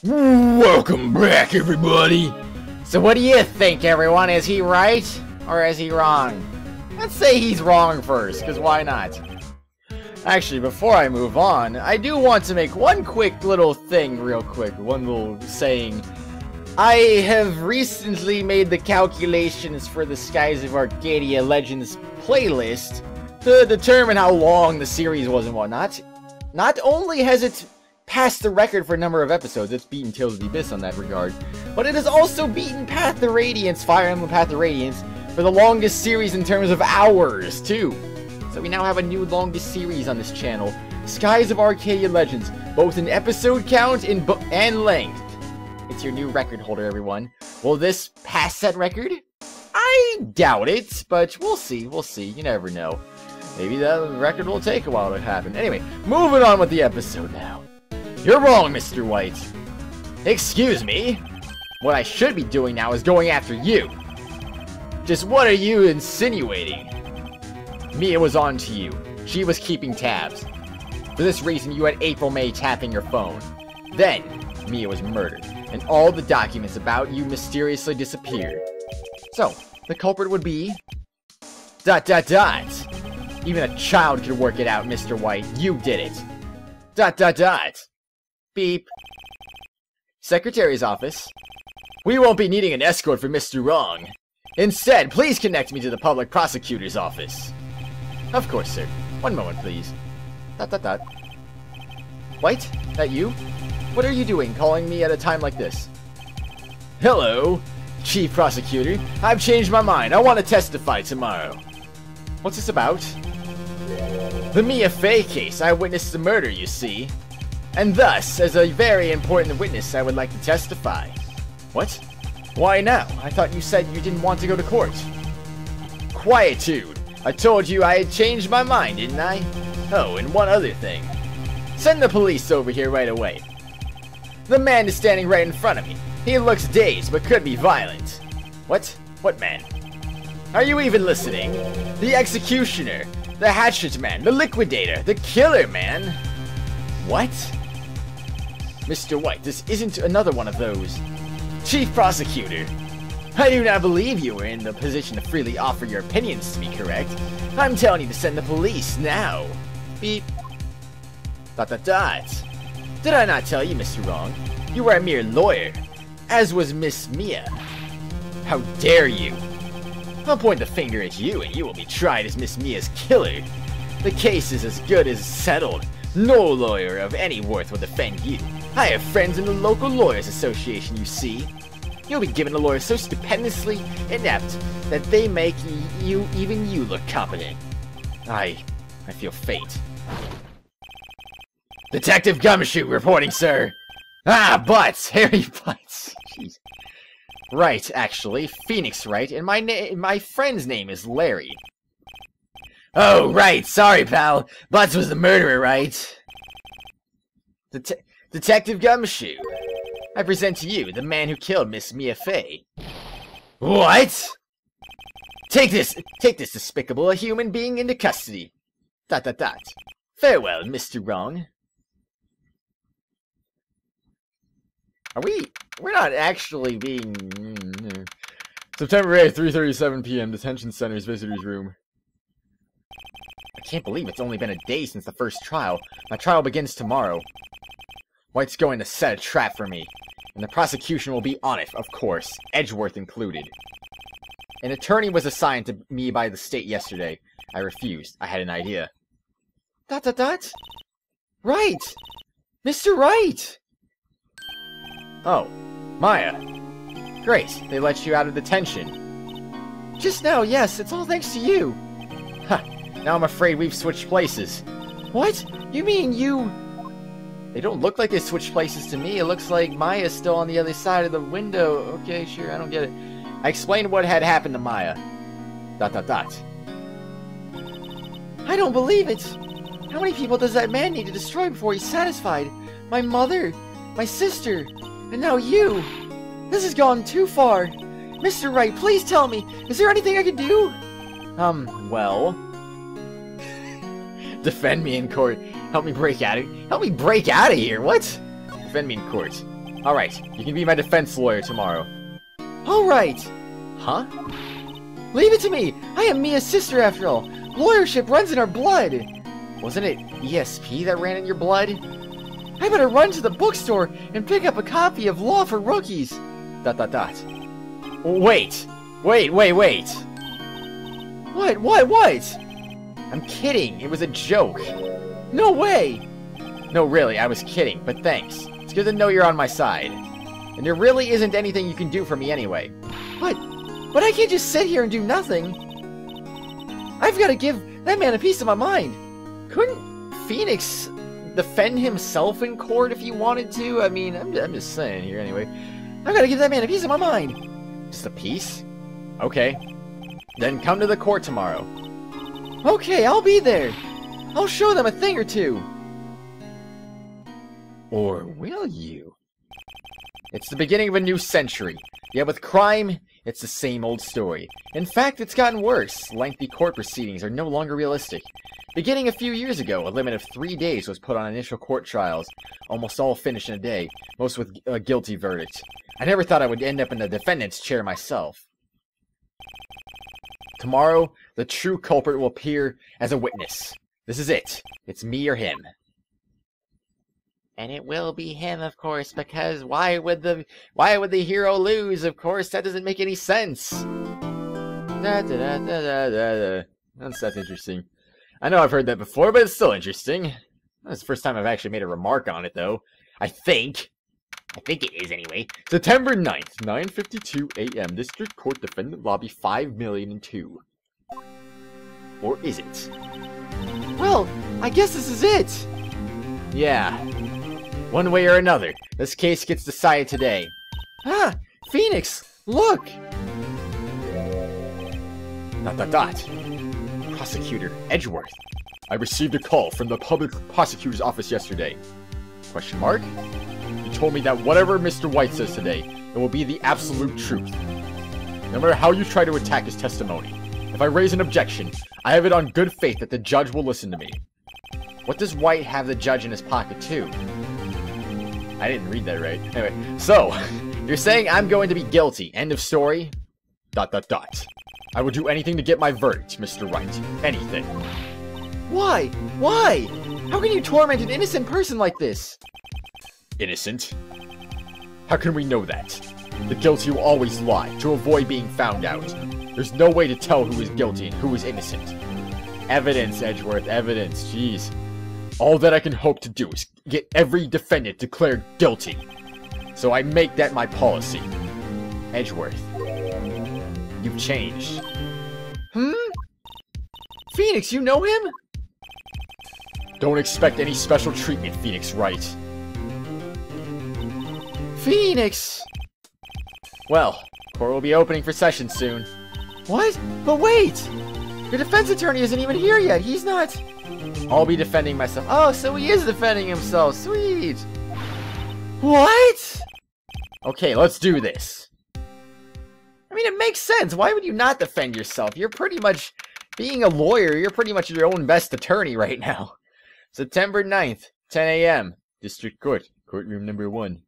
Welcome back, everybody! So what do you think, everyone? Is he right? Or is he wrong? Let's say he's wrong first, because why not? Actually, before I move on, I do want to make one quick little thing real quick. One little saying. I have recently made the calculations for the Skies of Arcadia Legends playlist to determine how long the series was and whatnot. Not only has it passed the record for a number of episodes, it's beaten Tales of the Abyss on that regard, but it has also beaten Path of Radiance, Fire Emblem Path of Radiance, for the longest series in terms of hours, too. So we now have a new longest series on this channel, Skies of Arcadia Legends, both in episode count and length. It's your new record holder, everyone. Will this pass that record? I doubt it, but we'll see, you never know. Maybe that record will take a while to happen. Anyway, moving on with the episode now. You're wrong, Mr. White. Excuse me? What I should be doing now is going after you. Just what are you insinuating? Mia was on to you. She was keeping tabs. For this reason, you had April May tapping your phone. Then, Mia was murdered, and all the documents about you mysteriously disappeared. So, the culprit would be... ... Even a child could work it out, Mr. White. You did it. ... Beep. Secretary's office. We won't be needing an escort for Mr. Wrong. Instead, please connect me to the public prosecutor's office. Of course, sir. One moment, please. ... White? That you? What are you doing, calling me at a time like this? Hello, Chief Prosecutor. I've changed my mind. I want to testify tomorrow. What's this about? The Mia Fey case. I witnessed the murder, you see. And thus, as a very important witness, I would like to testify. What? Why now? I thought you said you didn't want to go to court. Quietude. I told you I had changed my mind, didn't I? Oh, and one other thing. Send the police over here right away. The man is standing right in front of me. He looks dazed, but could be violent. What? What man? Are you even listening? The executioner, the hatchet man, the liquidator, the killer man. What? Mr. White, this isn't another one of those. Chief Prosecutor, I do not believe you were in the position to freely offer your opinions to me, correct? I'm telling you to send the police now. Beep. ... Did I not tell you, Mr. Wrong? You were a mere lawyer, as was Miss Mia. How dare you? I'll point the finger at you and you will be tried as Miss Mia's killer. The case is as good as settled. No lawyer of any worth will defend you. I have friends in the local lawyers association, you see. You'll be given a lawyer so stupendously inept that they make even you look competent. I feel fate. Detective Gumshoe reporting, sir. Ah, Butts! Harry Butts! Jeez. Right, actually. Phoenix Wright, and my friend's name is Larry. Oh, right. Sorry, pal. Butts was the murderer, right? Detective Gumshoe. I present to you the man who killed Miss Mia Fey. What? Take this despicable human being into custody. ... Farewell, Mr. Wrong. We're not actually being... September 8th, 3:37 p.m. Detention Center's Visitors Room. I can't believe it's only been a day since the first trial. My trial begins tomorrow. White's going to set a trap for me. And the prosecution will be on it, of course. Edgeworth included. An attorney was assigned to me by the state yesterday. I refused. I had an idea. ... Right! Mr. Wright! Oh, Maya. Great, they let you out of detention. Just now, yes, it's all thanks to you. Ha, now I'm afraid we've switched places. What? You mean you... They don't look like they switched places to me. It looks like Maya's still on the other side of the window. Okay, sure, I don't get it. I explained what had happened to Maya. ... I don't believe it. How many people does that man need to destroy before he's satisfied? My mother, my sister, and now you. This has gone too far. Mr. Wright, please tell me, is there anything I can do? Well... Defend me in court. Help me break out of here. What? Defend me in court. Alright, you can be my defense lawyer tomorrow. Alright! Huh? Leave it to me! I am Mia's sister after all! Lawyership runs in our blood! Wasn't it ESP that ran in your blood? I better run to the bookstore and pick up a copy of Law for Rookies! ... Wait! Wait! What? I'm kidding, it was a joke. No way! No, really, I was kidding, but thanks. It's good to know you're on my side. And there really isn't anything you can do for me anyway. But I can't just sit here and do nothing. I've got to give that man a piece of my mind. Couldn't Phoenix defend himself in court if he wanted to? I mean, I'm just saying here anyway. I've got to give that man a piece of my mind. Just a piece? Okay. Then come to the court tomorrow. Okay, I'll be there. I'll show them a thing or two. Or will you? It's the beginning of a new century. Yet with crime, it's the same old story. In fact, it's gotten worse. Lengthy court proceedings are no longer realistic. Beginning a few years ago, a limit of 3 days was put on initial court trials. Almost all finished in a day, most with a guilty verdict. I never thought I would end up in the defendant's chair myself. Tomorrow, the true culprit will appear as a witness. This is it. It's me or him. And it will be him, of course, because why would the hero lose? Of course, that doesn't make any sense. That's interesting. I know I've heard that before, but it's still interesting. That's the first time I've actually made a remark on it, though. I think it is, anyway. September 9th, 9:52 a.m. District Court Defendant Lobby 5,000,002. Or is it? Well, I guess this is it. Yeah. One way or another, this case gets decided today. Ah, Phoenix, look! ... Prosecutor Edgeworth. I received a call from the public prosecutor's office yesterday. Question mark? He told me that whatever Mr. White says today, it will be the absolute truth. No matter how you try to attack his testimony, if I raise an objection, I have it on good faith that the judge will listen to me. What does White have the judge in his pocket too? I didn't read that right. Anyway, so, you're saying I'm going to be guilty. End of story. ... I will do anything to get my verdict, Mr. Wright. Anything. Why? Why? How can you torment an innocent person like this? Innocent? How can we know that? The guilty will always lie, to avoid being found out. There's no way to tell who is guilty and who is innocent. Evidence, Edgeworth, evidence, jeez. All that I can hope to do is get every defendant declared guilty. So I make that my policy. Edgeworth, you've changed. Phoenix, you know him? Don't expect any special treatment, Phoenix Wright. Phoenix! Well, court will be opening for session soon. What? But wait! Your defense attorney isn't even here yet. He's not... I'll be defending myself. Oh, so he is defending himself. Sweet! What? Okay, let's do this. I mean, it makes sense. Why would you not defend yourself? You're pretty much... Being a lawyer, you're pretty much your own best attorney right now. September 9th, 10 a.m. District Court. Courtroom number 1.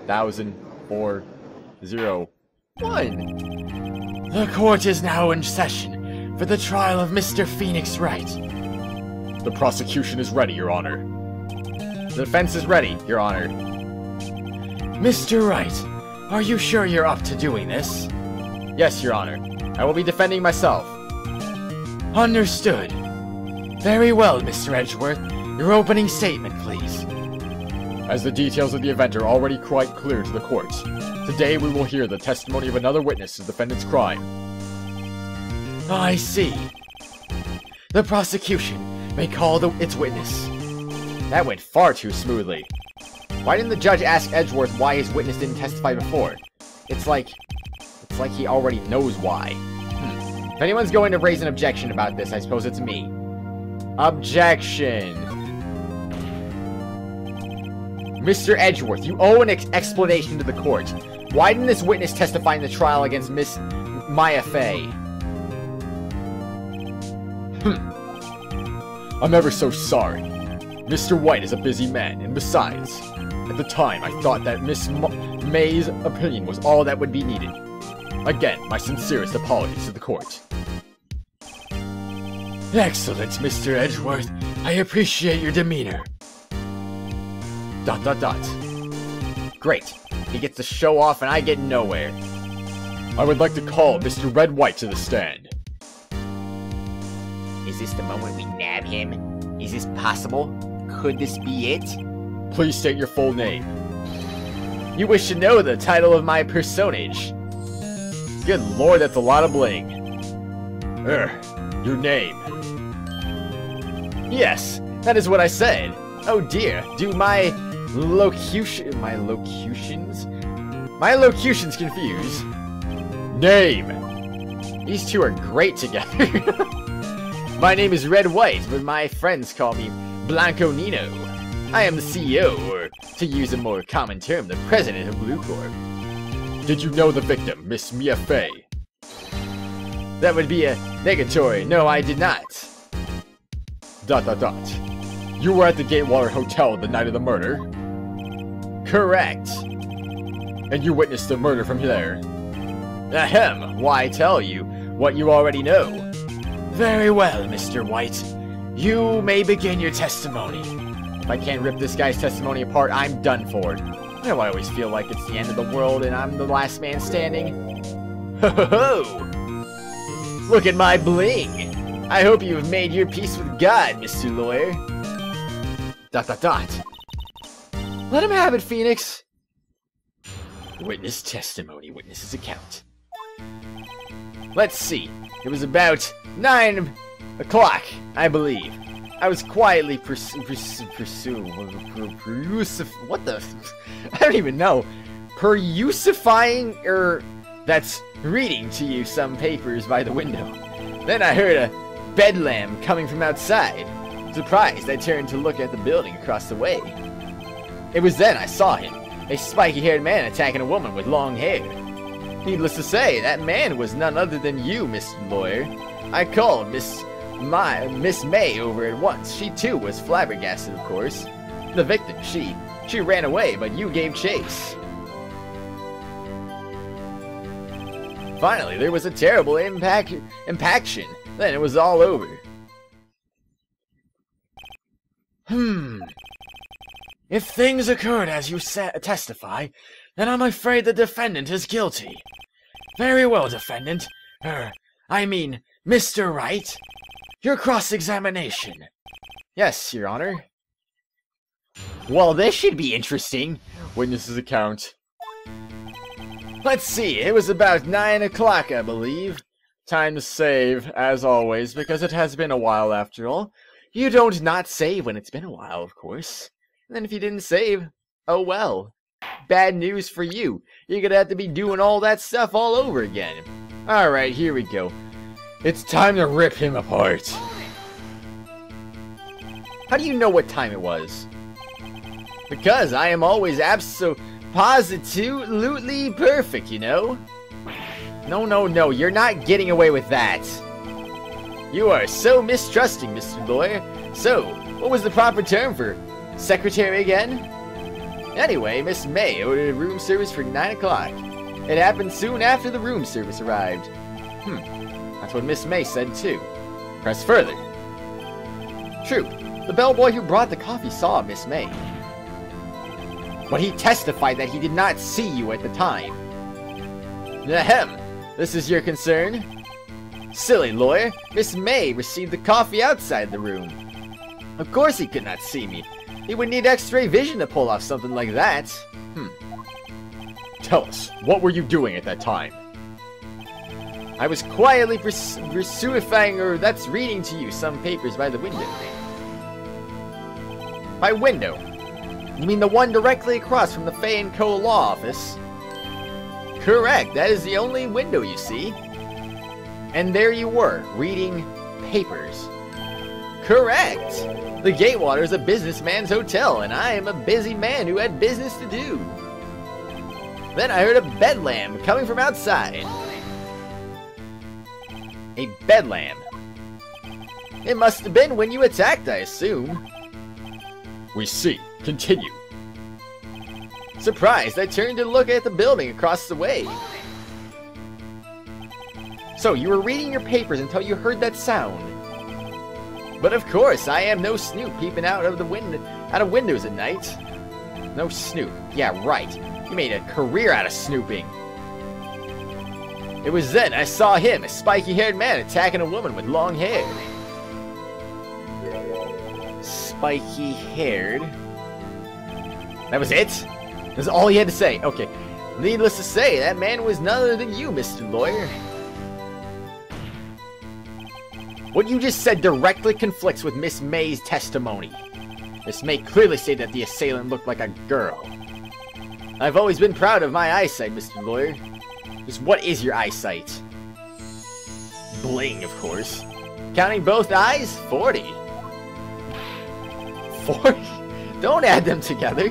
1,401. The court is now in session for the trial of Mr. Phoenix Wright. The prosecution is ready, Your Honor. The defense is ready, Your Honor. Mr. Wright, are you sure you're up to doing this? Yes, Your Honor. I will be defending myself. Understood. Very well, Mr. Edgeworth. Your opening statement, please. As the details of the event are already quite clear to the court, today we will hear the testimony of another witness to the defendant's crime. I see. The prosecution may call its witness. That went far too smoothly. Why didn't the judge ask Edgeworth why his witness didn't testify before? It's like he already knows why. If anyone's going to raise an objection about this, I suppose it's me. Objection. Mr. Edgeworth, you owe an explanation to the court. Why didn't this witness testify in the trial against Miss Maya Fey? I'm ever so sorry. Mr. White is a busy man, and besides, At the time, I thought that Miss May's opinion was all that would be needed. Again, my sincerest apologies to the court. Excellent, Mr. Edgeworth. I appreciate your demeanor. ... Great. He gets to show off and I get nowhere. I would like to call Mr. Red White to the stand. Is this the moment we nab him? Is this possible? Could this be it? Please state your full name. You wish to know the title of my personage? Good lord, that's a lot of bling. Your name. Yes, that is what I said. Oh dear, do my locutions confuse? Name! These two are great together. My name is Red White, but my friends call me Blanco Nino. I am the CEO, or to use a more common term, the president of Blue Corp. Did you know the victim, Miss Mia Fey? That would be a negatory. No, I did not. ... You were at the Gatewater Hotel the night of the murder? Correct. And you witnessed the murder from there? Ahem, why tell you what you already know? Very well, Mr. White. You may begin your testimony. If I can't rip this guy's testimony apart, I'm done for. You know, I always feel like it's the end of the world and I'm the last man standing. Ho ho ho! Look at my bling! I hope you have made your peace with God, Mr. Lawyer. ... Let him have it, Phoenix! Witness testimony, witness's account. Let's see. It was about 9 o'clock, I believe. I was quietly what the? I don't even know. That's reading to you some papers by the window. Then I heard a bedlam coming from outside. Surprised, I turned to look at the building across the way. It was then I saw him, a spiky-haired man attacking a woman with long hair. Needless to say, that man was none other than you, Mr. Lawyer. I called Miss May over at once. She too was flabbergasted, of course. The victim, she ran away, but you gave chase. Finally, there was a terrible impaction. Then it was all over. If things occurred as you testify, then I'm afraid the defendant is guilty. Very well, defendant. I mean, Mr. Wright. Your cross-examination. Yes, Your Honor. Well, this should be interesting. Witness's account. Let's see, it was about 9 o'clock, I believe. Time to save, as always, because it has been a while after all. You don't not save when it's been a while, of course. And then if you didn't save, oh well. Bad news for you. You're gonna have to be doing all that stuff all over again. Alright, here we go. It's time to rip him apart. How do you know what time it was? Because I am always positively perfect, you know? No, you're not getting away with that. You are so mistrusting, Mr. Lawyer. So, what was the proper term for secretary again? Anyway, Miss May ordered room service for 9 o'clock. It happened soon after the room service arrived. That's what Miss May said too. Press further. True, the bellboy who brought the coffee saw Miss May. But he testified that he did not see you at the time. Ahem, this is your concern? Silly lawyer, Miss May received the coffee outside the room. Of course he could not see me. He would need X-ray vision to pull off something like that. Tell us, what were you doing at that time? I was quietly that's reading to you some papers by the window. By window? You mean the one directly across from the Fay & Co. law office? Correct, that is the only window you see. And there you were, reading papers. Correct! The Gatewater is a businessman's hotel, and I am a busy man who had business to do. Then I heard a bedlam coming from outside. A bedlam? It must have been when you attacked, I assume. We see. Continue. Surprised, I turned to look at the building across the way. So, you were reading your papers until you heard that sound. But of course, I am no snoop peeping out of windows at night. No snoop. Yeah, right. You made a career out of snooping. It was then I saw him, a spiky-haired man, attacking a woman with long hair. Spiky-haired. That was it? That's all he had to say. Okay. Needless to say, that man was none other than you, Mr. Lawyer. What you just said directly conflicts with Miss May's testimony. Miss May clearly stated that the assailant looked like a girl. I've always been proud of my eyesight, Mr. Lawyer. Just what is your eyesight? Bling, of course. Counting both eyes, 40. 40? Don't add them together.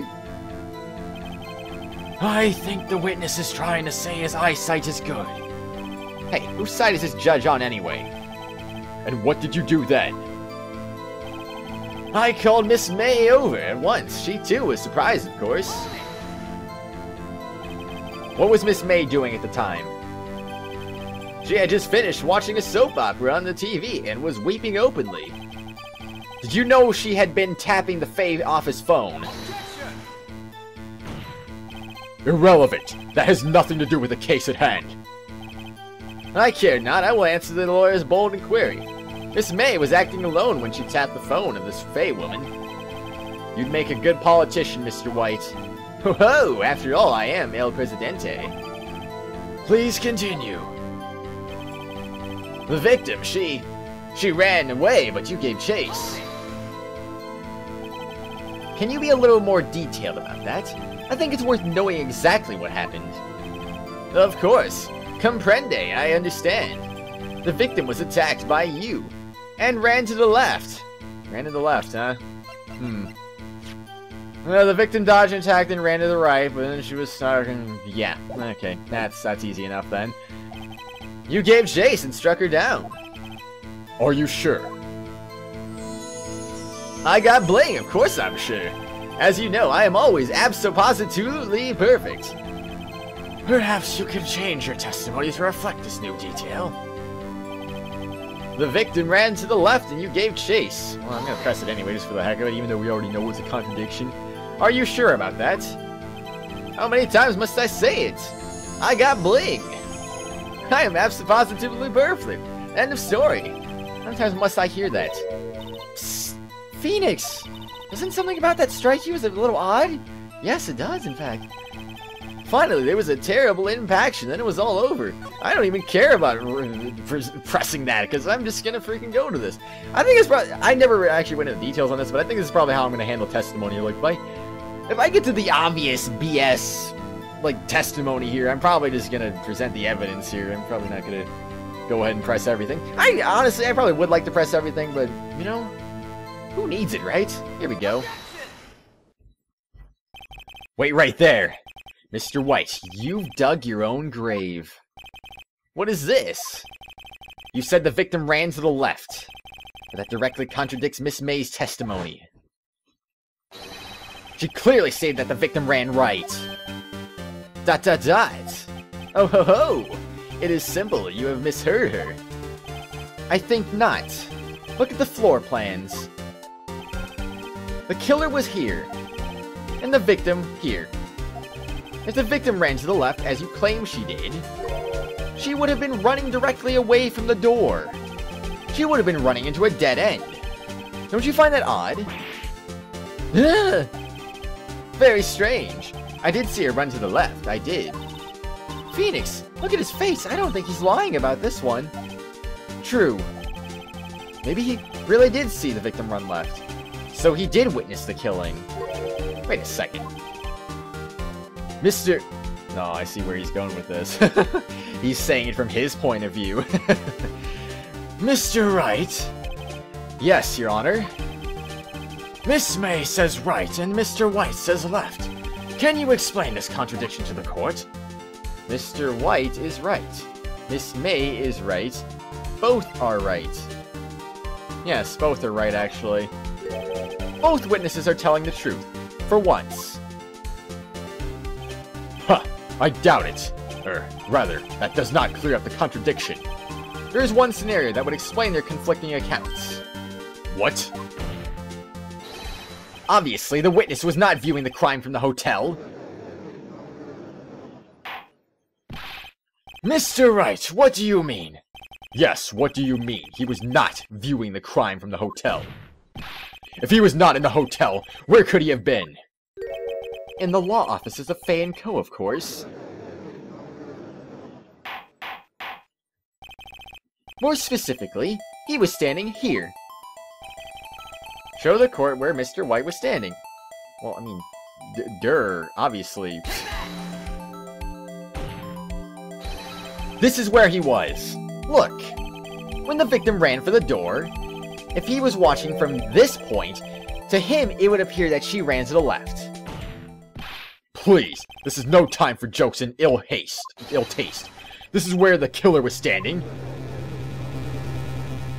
I think the witness is trying to say his eyesight is good. Hey, whose side is this judge on anyway? And what did you do then? I called Miss May over at once. She too was surprised, of course. What was Miss May doing at the time? She had just finished watching a soap opera on the TV and was weeping openly. Did you know she had been tapping the Faye office phone? Irrelevant. That has nothing to do with the case at hand. I care not. I will answer the lawyer's bold inquiry. Miss May was acting alone when she tapped the phone of this Faye woman. You'd make a good politician, Mr. White. Ho-ho! After all, I am El Presidente. Please continue. The victim, she ran away, but you gave chase. Can you be a little more detailed about that? I think it's worth knowing exactly what happened. Of course. Comprende, I understand. The victim was attacked by you, and ran to the left. Ran to the left, huh? Well, the victim dodged an attack and ran to the right, but then she was starting... Yeah, okay, that's easy enough then. You gave chase and struck her down. Are you sure? I got Bling, of course I'm sure. As you know, I am always abso-positively perfect. Perhaps you could change your testimony to reflect this new detail. The victim ran to the left and you gave chase. Well, I'm gonna press it anyway just for the heck of it, even though we already know it's a contradiction. Are you sure about that? How many times must I say it? I got Bling. I am abso-positively perfect. End of story. How many times must I hear that? Psst, Phoenix! Doesn't something about that strike you as a little odd? Yes, it does, in fact. Finally, there was a terrible impaction, then it was all over. I don't even care about pressing that, because I'm just gonna freaking go to this. I think it's probably... I never actually went into details on this, but I think this is probably how I'm gonna handle testimony. Like, if I get to the obvious BS, like, testimony here, I'm probably just gonna present the evidence here. I'm probably not gonna go ahead and press everything. Honestly, I probably would like to press everything, but, you know, who needs it, right? Here we go. Wait right there. Mr. White, you've dug your own grave. What is this? You said the victim ran to the left. But that directly contradicts Miss May's testimony. She clearly stated that the victim ran right. ... Oh ho ho! It is simple, you have misheard her. I think not. Look at the floor plans. The killer was here, and the victim here. If the victim ran to the left, as you claim she did, she would have been running directly away from the door. She would have been running into a dead end. Don't you find that odd? Ugh. Very strange. I did see her run to the left, I did. Phoenix, look at his face. I don't think he's lying about this one. True. Maybe he really did see the victim run left. So he did witness the killing. Wait a second. Mr. No, I see where he's going with this. He's saying it from his point of view. Mr. Wright? Yes, Your Honor. Miss May says right and Mr. White says left. Can you explain this contradiction to the court? Mr. White is right. Miss May is right. Both are right. Yes, both are right, actually. Both witnesses are telling the truth. For once. I doubt it. Rather, that does not clear up the contradiction. There is one scenario that would explain their conflicting accounts. What? Obviously, the witness was not viewing the crime from the hotel. Mr. Wright, what do you mean? Yes, what do you mean? He was not viewing the crime from the hotel. If he was not in the hotel, where could he have been? In the law offices of Fay & Co., of course. More specifically, he was standing here. Show the court where Mr. White was standing. Well, I mean, obviously. This is where he was. Look, when the victim ran for the door, if he was watching from this point, to him it would appear that she ran to the left. Please, this is no time for jokes and ill taste. This is where the killer was standing.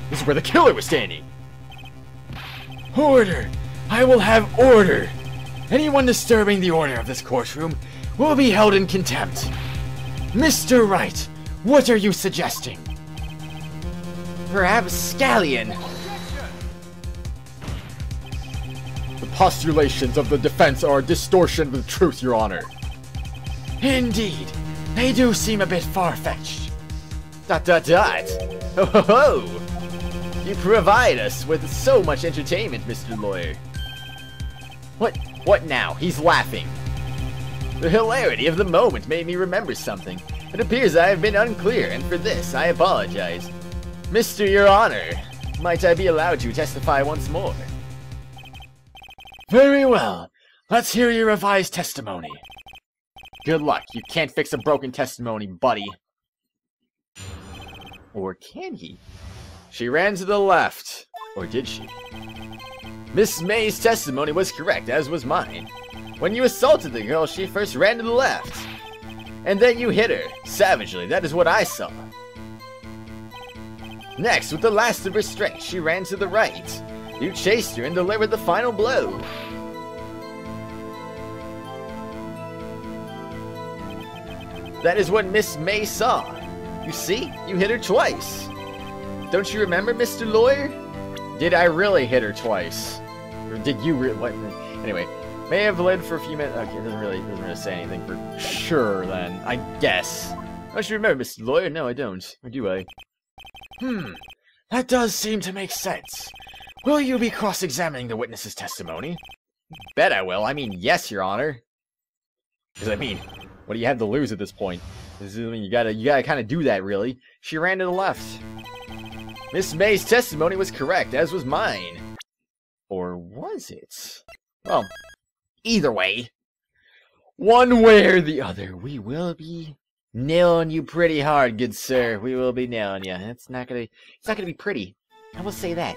This is where the killer was standing. Order! I will have order! Anyone disturbing the order of this courtroom will be held in contempt. Mr. Wright, what are you suggesting? Perhaps scallion. The postulations of the defense are a distortion of the truth, Your Honor. Indeed, they do seem a bit far-fetched. ... Ho ho ho! You provide us with so much entertainment, Mr. Lawyer. What now? He's laughing. The hilarity of the moment made me remember something. It appears I have been unclear, and for this I apologize. Mr. Your Honor, might I be allowed to testify once more? Very well. Let's hear your revised testimony. Good luck. You can't fix a broken testimony, buddy. Or can he? She ran to the left. Or did she? Miss May's testimony was correct, as was mine. When you assaulted the girl, she first ran to the left. And then you hit her, savagely. That is what I saw. Next, with the last of her strength, she ran to the right. You chased her and delivered the final blow. That is what Miss May saw. You see? You hit her twice. Don't you remember, Mr. Lawyer? Did I really hit her twice? Or did you what? Anyway, may have lived for a few minutes. Okay, it doesn't really say anything for sure then, I guess. Don't you remember, Mr. Lawyer? No, I don't. Or do I? That does seem to make sense. Will you be cross-examining the witness's testimony? Bet I will. I mean, yes, Your Honor. Because I mean, what do you have to lose at this point? You gotta kind of do that, really. She ran to the left. Miss May's testimony was correct, as was mine. Or was it? Well, either way. One way or the other, we will be nailing you pretty hard, good sir. We will be nailing you. It's not gonna be pretty. I will say that.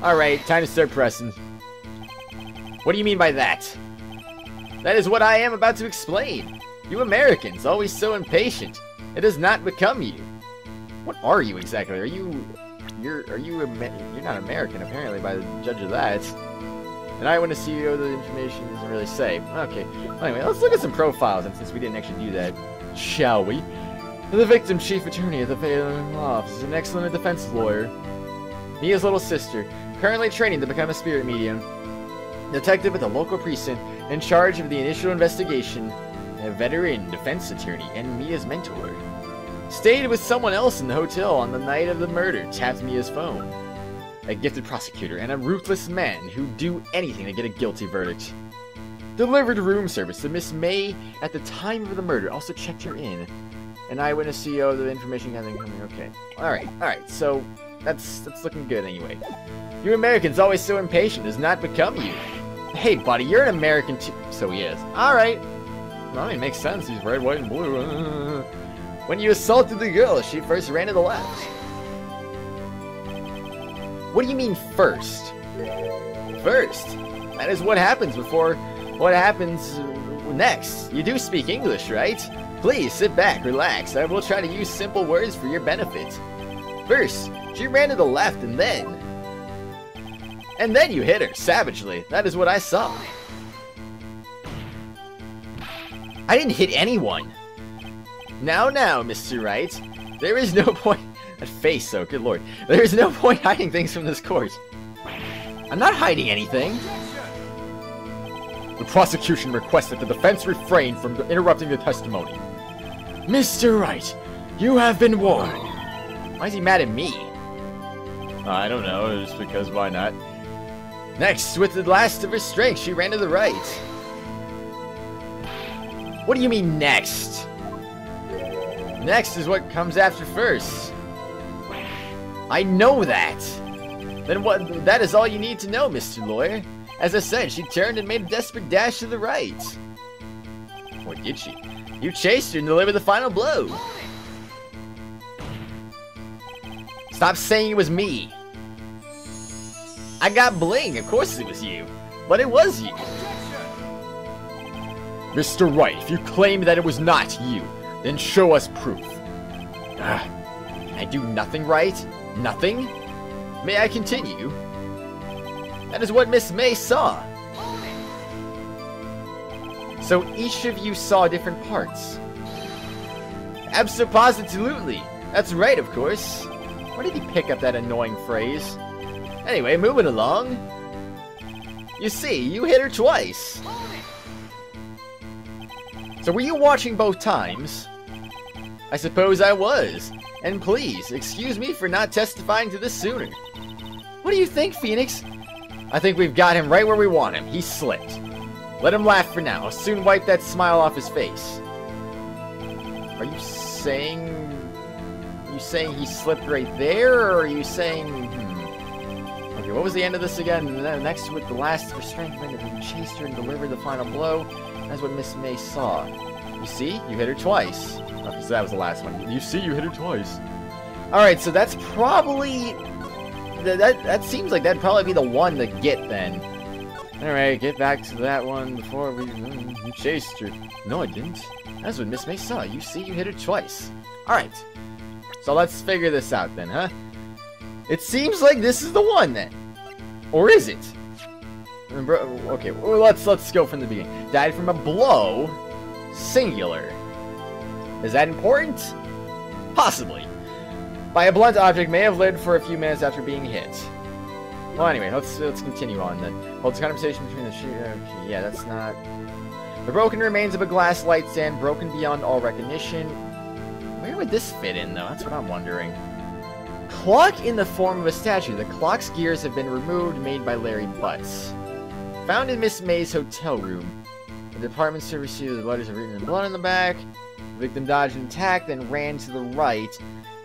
Alright, time to start pressing. What do you mean by that? That is what I am about to explain. You Americans, always so impatient. It does not become you. What are you exactly? You're not American, apparently, by the judge of that. And I want to see you, the information doesn't really say. Okay. Anyway, let's look at some profiles, and since we didn't actually do that, shall we? The victim chief attorney of the Phelan Law Office is an excellent defense lawyer. Mia's little sister, currently training to become a spirit medium. Detective at the local precinct, in charge of the initial investigation. A veteran defense attorney and Mia's mentor. Stayed with someone else in the hotel on the night of the murder, tapped Mia's phone. A gifted prosecutor and a ruthless man who'd do anything to get a guilty verdict. Delivered room service to Miss May at the time of the murder, also checked her in. An eyewitness CEO, the information gathering company, okay. Alright, so that's looking good anyway. You Americans always so impatient does not become you. Hey buddy, you're an American too. So he is. Alright. Well, I mean, it makes sense. He's red, white, and blue. When you assaulted the girl, she first ran to the left. What do you mean, first? First? That is what happens before what happens next. You do speak English, right? Please, sit back, relax. I will try to use simple words for your benefit. First, she ran to the left, and then you hit her, savagely. That is what I saw. I didn't hit anyone. Now, Mr. Wright. There is no point... That face, though, good lord. There is no point hiding things from this court. I'm not hiding anything. The prosecution requests that the defense refrain from interrupting the testimony. Mr. Wright, you have been warned. Why is he mad at me? I don't know, just because why not? Next, with the last of her strength, she ran to the right. What do you mean, next? Next is what comes after first. I know that. Then what? That is all you need to know, Mr. Lawyer. As I said, she turned and made a desperate dash to the right. What did she? You chased her and delivered the final blow. Stop saying it was me. I got Bling, of course it was you. But it was you. Mr. Wright, if you claim that it was not you, then show us proof. I do nothing right? Nothing? May I continue? That is what Miss May saw. So each of you saw different parts. Abso-positively. That's right, of course. Where did he pick up that annoying phrase? Anyway, moving along. You see, you hit her twice. So were you watching both times? I suppose I was. And please, excuse me for not testifying to this sooner. What do you think, Phoenix? I think we've got him right where we want him. He slipped. Let him laugh for now. I'll soon wipe that smile off his face. Are you saying... he slipped right there? Or are you saying... Okay, what was the end of this again? Next, with the last restraint ring, you chased her and delivered the final blow. That's what Miss May saw. You see? You hit her twice. Okay, so that was the last one. You see, you hit her twice. Alright, so that's probably... That seems like that'd probably be the one to get, then. Alright, get back to that one before we... You chased her. No, I didn't. That's what Miss May saw. You see, you hit her twice. Alright. So let's figure this out, then, huh? It seems like this is the one, then. Or is it? Okay, well, let's go from the beginning. Died from a blow. Singular. Is that important? Possibly. By a blunt object may have lived for a few minutes after being hit. Well, anyway, let's continue on then. Holds a conversation between the okay, yeah, that's not... The broken remains of a glass light stand, broken beyond all recognition. Where would this fit in, though? That's what I'm wondering. Clock in the form of a statue. The clock's gears have been removed, made by Larry Butts. Found in Miss May's hotel room. The department store received the letters of written in blood on the back. The victim dodged an attack, then ran to the right,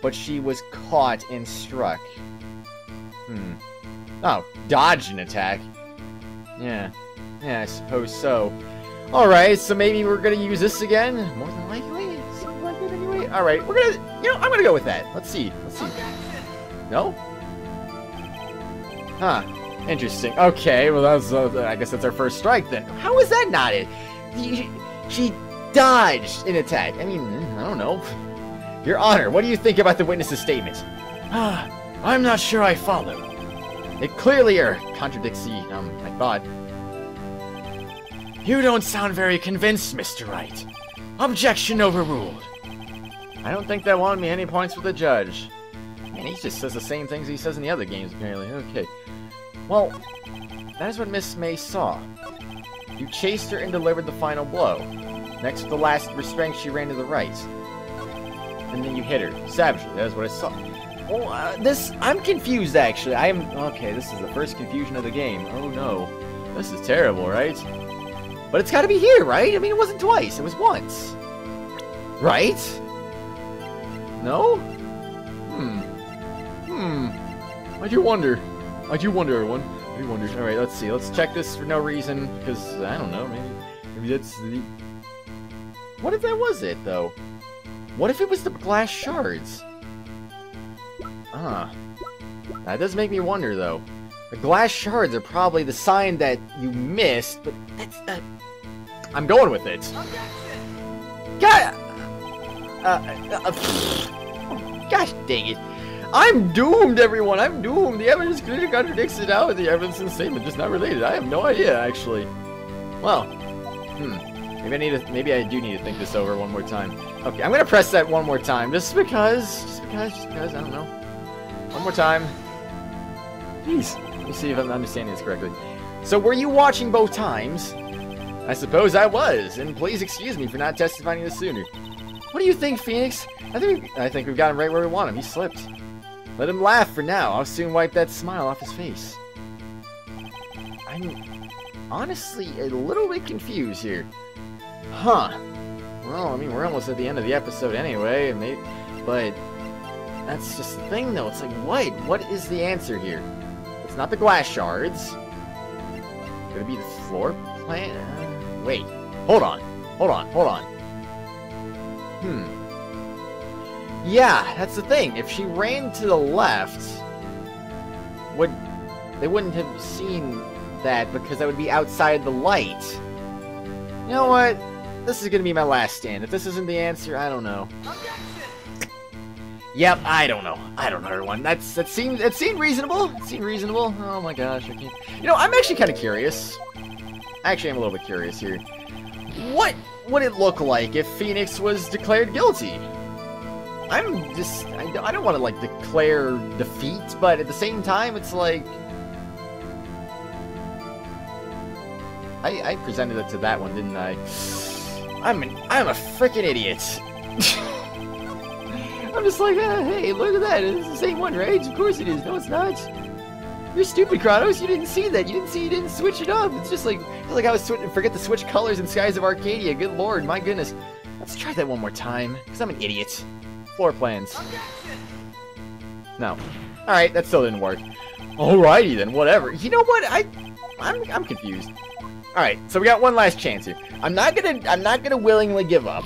but she was caught and struck. Oh, dodged an attack. Yeah, I suppose so. Alright, so maybe we're gonna use this again? More than likely? Something like that anyway? Alright, we're gonna... You know, I'm gonna go with that. Let's see. No? Huh. Interesting. Okay, well that's... I guess that's our first strike then. How is that not it? She dodged an attack. I mean, I don't know. Your Honor, what do you think about the witness's statement? I'm not sure I follow. It clearly contradicts the, I thought. You don't sound very convinced, Mr. Wright. Objection overruled. I don't think that won me any points with the judge. Man, he just says the same things he says in the other games, apparently. Okay. Well, that is what Miss May saw. You chased her and delivered the final blow. Next to the last restraint, she ran to the right. And then you hit her. Savagely, that is what I saw. Well, I'm confused, actually. Okay, this is the first confusion of the game. Oh, no. This is terrible, right? But it's gotta be here, right? I mean, it wasn't twice. It was once. Right? No? I do wonder, everyone. I do wonder. Alright, let's see. Let's check this for no reason, because, I don't know, maybe that's the... What if that was it, though? What if it was the glass shards? That does make me wonder, though. The glass shards are probably the sign that you missed, but that's... I'm going with it. God... gosh dang it. I'm doomed, everyone! I'm doomed! The evidence clearly contradicts it out with the evidence in the statement, just not related. I have no idea, actually. Well, Maybe I do need to think this over one more time. Okay, I'm gonna press that one more time, just because, I don't know. One more time. Please, let me see if I'm understanding this correctly. So, were you watching both times? I suppose I was, and please excuse me for not testifying this sooner. What do you think, Phoenix? I think we've got him right where we want him. He slipped. Let him laugh for now. I'll soon wipe that smile off his face. I'm honestly a little bit confused here. Huh. Well, I mean, we're almost at the end of the episode anyway, but that's just the thing, though. It's like, what? What is the answer here? It's not the glass shards. Could it be the floor plan? Wait. Hold on. Yeah, that's the thing. If she ran to the left, they wouldn't have seen that because that would be outside the light. You know what? This is gonna be my last stand. If this isn't the answer, I don't know. Yep, I don't know, everyone. That seemed reasonable. It seemed reasonable. Oh my gosh, I can't. You know, I'm actually kind of curious. Actually, I'm a little bit curious here. What would it look like if Phoenix was declared guilty? I don't want to like declare defeat, but at the same time, it's like I presented it to that one, didn't I? I'm a freaking idiot. I'm just like, hey, look at that. It's the same one, right? Of course it is. No, it's not. You're stupid, Kratos. You didn't see that. You didn't switch it up. It's just like I was forget to switch colors in Skies of Arcadia. Good lord, my goodness. Let's try that one more time, because I'm an idiot. Floor plans. No. Alright, that still didn't work. Alrighty then, whatever. You know what? I'm confused. Alright, so we got one last chance here. I'm not gonna willingly give up.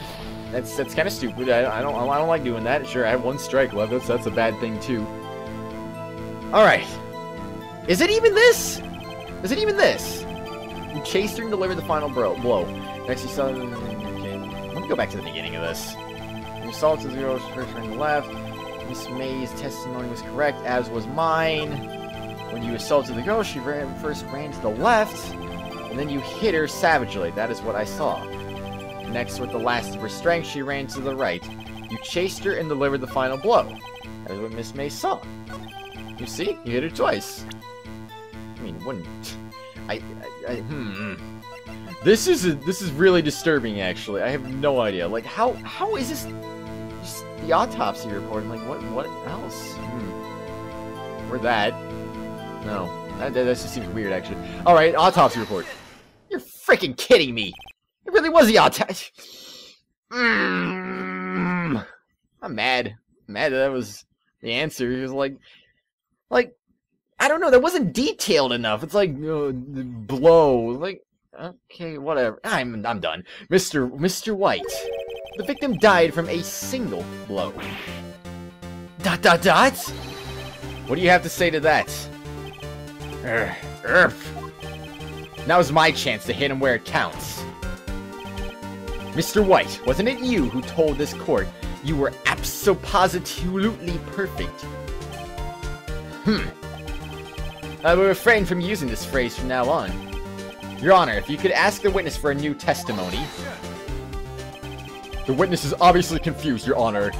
That's kind of stupid. I don't like doing that. Sure, I have one strike left. That's a bad thing too. Alright. Is it even this? You chased her and delivered the final blow. Next you saw... Okay, let me go back to the beginning of this. You assaulted the girl first ran to the left. Miss May's testimony was correct, as was mine. When you assaulted the girl, she first ran to the left, and then you hit her savagely. That is what I saw. Next, with the last of her strength, she ran to the right. You chased her and delivered the final blow. That is what Miss May saw. You see? You hit her twice. I mean, wouldn't... This is really disturbing, actually. I have no idea. Like, how is this just the autopsy report? I'm like, what else? Or that? No, that just seems weird, actually. All right, autopsy report. You're freaking kidding me! It really was the autopsy. I'm mad. That was the answer. It was like, I don't know. That wasn't detailed enough. It's like blow. Like, okay, whatever. I'm done. Mr. White. The victim died from a single blow. ... What do you have to say to that? Now's my chance to hit him where it counts. Mr. White, wasn't it you who told this court you were abso-positively perfect? I will refrain from using this phrase from now on. Your Honor, if you could ask the witness for a new testimony... The witness is obviously confused, Your Honor.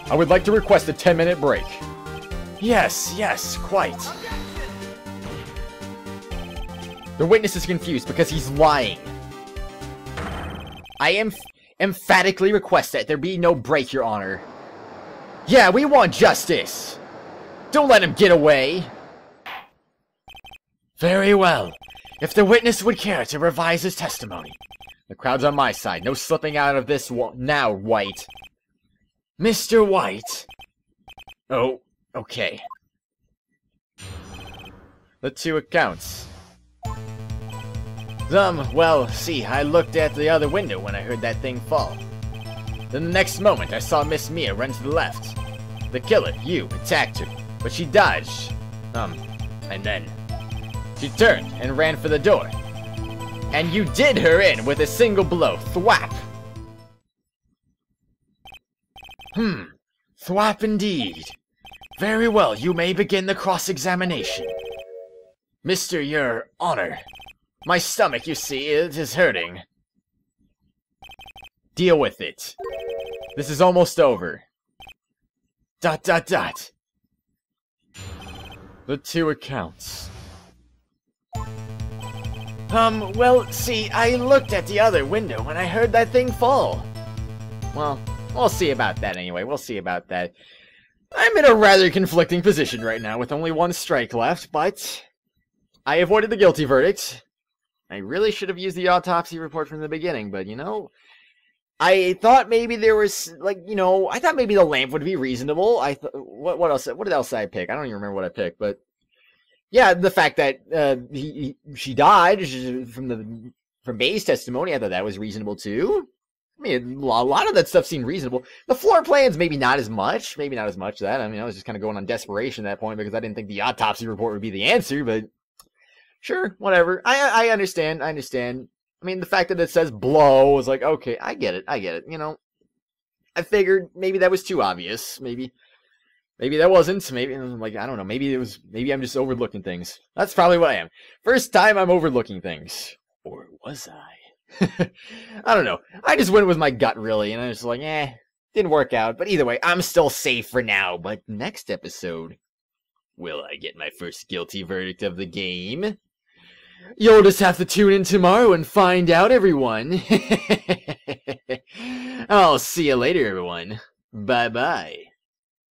I would like to request a 10-minute break. Yes, quite. The witness is confused because he's lying. I emphatically request that there be no break, Your Honor. Yeah, we want justice. Don't let him get away. Very well. If the witness would care to revise his testimony. The crowd's on my side. No slipping out of this now, White. Mr. White. Oh, okay. The two accounts. Well, see, I looked at the other window when I heard that thing fall. Then the next moment, I saw Miss Mia run to the left. The killer, you, attacked her, but she dodged. And then... she turned and ran for the door. And you did her in with a single blow. Thwap! Thwap indeed. Very well, you may begin the cross-examination. Mr. Your Honor. My stomach, you see, it is hurting. Deal with it. This is almost over. ... The 2 accounts. Well, see, I looked at the other window when I heard that thing fall. Well, we'll see about that anyway. We'll see about that. I'm in a rather conflicting position right now with only 1 strike left, but I avoided the guilty verdict. I really should have used the autopsy report from the beginning, but, you know, I thought maybe there was, like, you know, I thought maybe the lamp would be reasonable. What else? What else did I pick? I don't even remember what I picked, but yeah, the fact that she died from Bay's testimony, I thought that was reasonable too. I mean, a lot of that stuff seemed reasonable. The floor plans, maybe not as much. Maybe not as much of that. I mean, I was just kind of going on desperation at that point because I didn't think the autopsy report would be the answer, but sure, whatever. I understand. I understand. I mean, the fact that it says blow was like, okay, I get it. I get it. You know, I figured maybe that was too obvious. Maybe that wasn't. Maybe, like, I don't know. Maybe I'm just overlooking things. That's probably what I am. First time I'm overlooking things. Or was I? I don't know. I just went with my gut, really, and I was like, didn't work out. But either way, I'm still safe for now. But next episode, will I get my first guilty verdict of the game? You'll just have to tune in tomorrow and find out, everyone. I'll see you later, everyone. Bye-bye.